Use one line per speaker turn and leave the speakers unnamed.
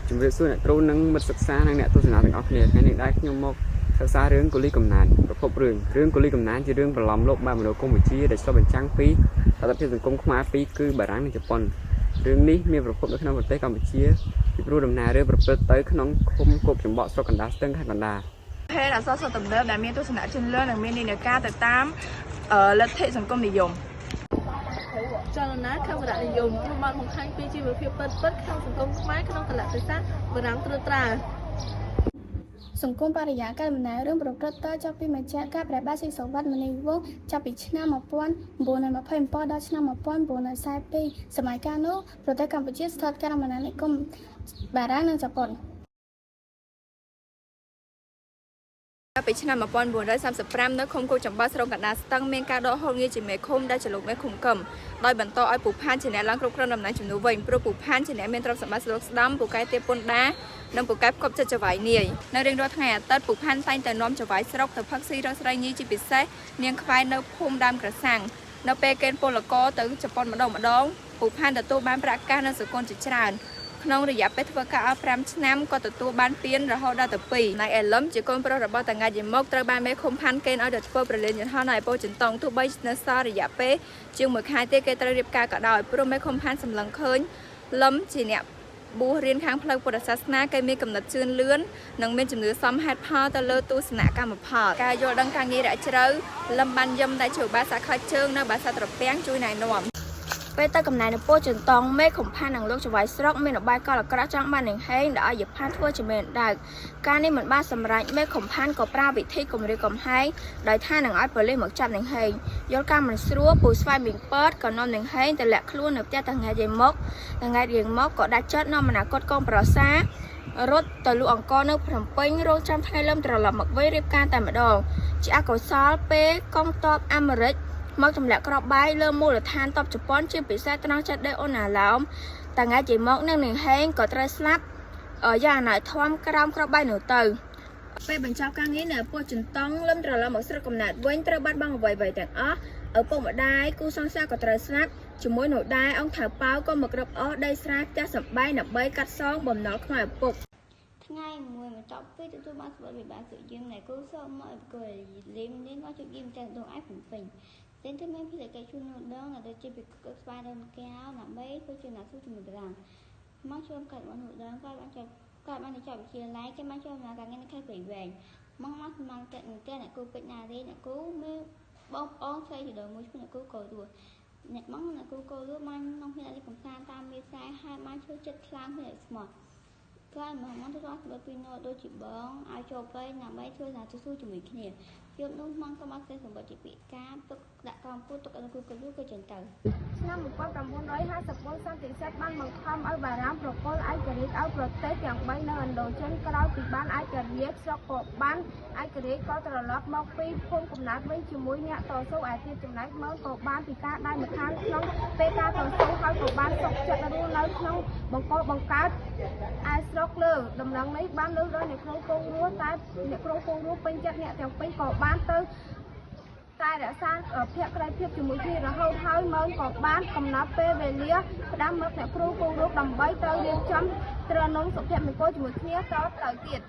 ជំរាបសួរអ្នកគ្រូនិងមិត្តសិក្សានិងអ្នកទស្សនាទាំងអស់គ្នាថ្ងៃនេះដែរខ្ញុំមកសិក្សារឿងកូលីកំណានប្រភពរឿងកូលីកំណានជារឿងប្រឡំលោកបែបមនោគមវិជ្ជាដែលឆ្លុះបញ្ចាំងពីតថភាពសង្គមខ្មែរពីរគឺបារាំងនិងជប៉ុនរឿងនេះមានប្រភពនៅក្នុងប្រទេសកម្ពុជាពីព្រោះដំណើររឿងប្រព្រឹត្តទៅក្នុងឃុំគប់ចំបក់ស្រុកកណ្ដាលស្ទឹងខេត្តកណ្ដាល
ភេទអក្សរសិល្ប៍ទំនើបដែលមានទស្សនៈជឿនលឿននិងមាននិន្នាការទៅតាមលទ្ធិសង្គមនិយម
ចលនាខេមរៈនិយមបានបង្ហាញពីជីវភាពពិតៗក្នុងសង្គមខ្មែរក្នុងកលៈទេសៈបារាំងត្រួតត្រា
សង្គមបរិយាកាសដំណើររឿងប្រព្រឹត្តទៅចាប់ពីមជ្ឈកាលព្រះបាទស៊ីសុវត្ថិមុនីវង្សចាប់ពីឆ្នាំ1927ដល់ឆ្នាំ1942សម័យកាលនោះប្រទេសកម្ពុជាស្ថិតក្រោមអាណានិគមបារាំងនិងជប៉ុន
ពីឆ្នាំ1935នៅឃុំគោកចំបស្រុកកណ្ដាលស្ទឹងមានការដកហូតងារជាមេឃុំដែលជាលោកមេឃុំកឹមដោយបន្តឲ្យពូផានជាអ្នកឡើងគ្រប់គ្រងតំណែងជំនួសវិញព្រោះពូផានជាអ្នកមានទ្រព្យសម្បត្តិស្លូកស្ដំពូកែទេពន្ធដានិងពូកែផ្គប់ចិត្តចវាយនាយនៅរៀងរាល់ថ្ងៃអាទិត្យពូផានតែងតែនាំចវាយស្រុកទៅផឹកស៊ីរកស្រីញីជាពិសេសនាងខ្វែនៅភូមិដើមក្រសាំងនៅពេលកេណ្ឌពលករទៅជប៉ុនម្ដងពូផានទទួលបានប្រាក់កាសនិងសកលជាច្រើនក្នុងរយៈពេលធ្វើការអស់5ឆ្នាំក៏ទទួលបានពានរហូតដល់ទៅ2ណៃអេលឹមជាកូនប្រុសរបស់តាងាយមកត្រូវបានមេឃុំផាន់កេណ្ឌឲ្យទៅធ្វើប្រលានយន្តហោះនៅឯពោធិ៍ចិនតុងទោះបីនៅសល់រយៈពេលជាង1ខែទេគេត្រូវរៀបការក៏ដោយព្រោះមេឃុំផាន់សម្លឹងឃើញលឹមជាអ្នកបួសរៀនខាងផ្លូវពុទ្ធសាសនាគេមានកំណត់ជឿនលឿននិងមានជំនឿសមហេតុផលទៅលើទស្សនកម្មផលការយល់ដឹងការងាររកជ្រៅលឹមបានយំដែលជាឧបាសាខ្លាច់ជើងនៅបាសាត្រពាំងជួយណែនាំពេលទៅកំណែនៅពោធិ៍ចិនតុងមេឃុំផាននិងលោកចវាយស្រុកមានអបាយកលក្រក់ចង់បាននាងហេងដែលឲ្យយផានធ្វើជាមេដើកការនេះមិនបានសម្រេចមេឃុំផានក៏ប្រើវិធីគំរាមកំហែងដោយថានឹងឲ្យប៉ូលីសមកចាប់នាងហេងយល់ការមិនស្រួលពូស្វ័យមីងពតក៏នាំនាងហេងទៅលាក់ខ្លួននៅផ្ទះតាងាយយាយមកក៏ដាច់ចិត្តនាំអនាគតកូនប្រសារត់ទៅលក់អង្គនៅភ្នំពេញរងចាំថ្ងៃលឹមត្រឡប់មកវិញរៀបការតែម្ដងជាអកុសលពេលកងទ័ពអាមេរិកមកទម្លាក់គ្រាប់បាយលើមូលដ្ឋានទ័ពជប៉ុនជាពិសេសត្រង់ចិត្តដេអូណាឡោមតាងាយយាយមកនិងនាងហេងក៏ត្រូវស្លាប់យ៉ាងអនាធមក្រោមគ្រាប់បាយនោះទៅពេលបញ្ចប់ការងារនៅពោធិ៍ចិនតុងលឹមត្រឡប់មកស្រុកកំណើតវិញត្រូវបាត់បង់អ្វីៗទាំងអស់ឪពុកម្ដាយគូសង្សារក៏ត្រូវស្លាប់ជាមួយនោះដែរអង្គថៅប៉ៅក៏មករឹបអស់ដីស្រែផ្ទះសម្បែងដើម្បីកាត់សងបំណុលខ្មៅឪពុក
ថ្ងៃមួយបន្ទាប់ពីទទួលបានសេចក្តីវិបាកសុយាមនៃគូសូមមកគួរលីមនេះក៏ជួយយាមតែដងឯភ្នំពេញតែទៅមានភារកិច្ចជួយនោះដងដែលជាពីស្វាយដើមកែវដើម្បីធ្វើជាអ្នកស៊ូជាមួយប្រាំងមកជួបកាត់មកនោះដងក៏បានចាប់វិទ្យាល័យគេបានចូលមកការងារនៅខេត្តព្រៃវែងមកស្មានកាត់នឹងអ្នកគូពេជ្រណារីអ្នកគូមានបងប្អូនស្រីជីដូនមួយឈ្មោះអ្នកគូកោរួអ្នកបងអ្នកគូកោរួបាននាំគ្នាទៅកំសាន្តតាមមេខ្សែហើយបានជួយចិត្តខ្លាំងគ្នាស្មោះក្រោយមកទៅរកស្បពីណូដូចជាបងឲ្យចូលទៅដើម្បីធ្វើសារស៊ូជាមួយគ្នាយកនោះមកក៏មកសេះសម្បត្តិជាពាក្យការទុកដាក់កំពូទុកឲ្យគូកលូក៏ចេញទៅ
ឆ្នាំ1954សន្តិសិទ្ធិបានបង្ខំឲ្យបារាំងប្រគល់ឯករាជ្យឲ្យប្រទេសទាំង3នៅឥណ្ឌូចិនក្រោយពីបានឯករាជ្យស្រុកក៏បានឯករាជ្យក៏ត្រឡប់មកពីភូមិកំណើតវិញជាមួយអ្នកតស៊ូឯទៀតចំណែកមើលក៏បានពិការដៃម្ខាងក្នុងពេលការតស៊ូហើយក៏បានសុខចិត្តរស់នៅក្នុងបង្កើតឯស្រុកលើដំណឹងនេះបានលើកដល់អ្នកក្រុងគង់រស់តែអ្នកក្រុងគង់រស់ពេញចិត្តអ្នកទាំងពីរក៏បានទៅតែរក្សាភក្តីភាពជាមួយគ្នារហូតហើយមើលក៏បានកំណត់ពេលវេលាផ្ដាំមកអ្នកគ្រូគង់រស់ដើម្បីទៅរៀបចំត្រនំសុភមង្គលជាមួយគ្នាតទៅទៀត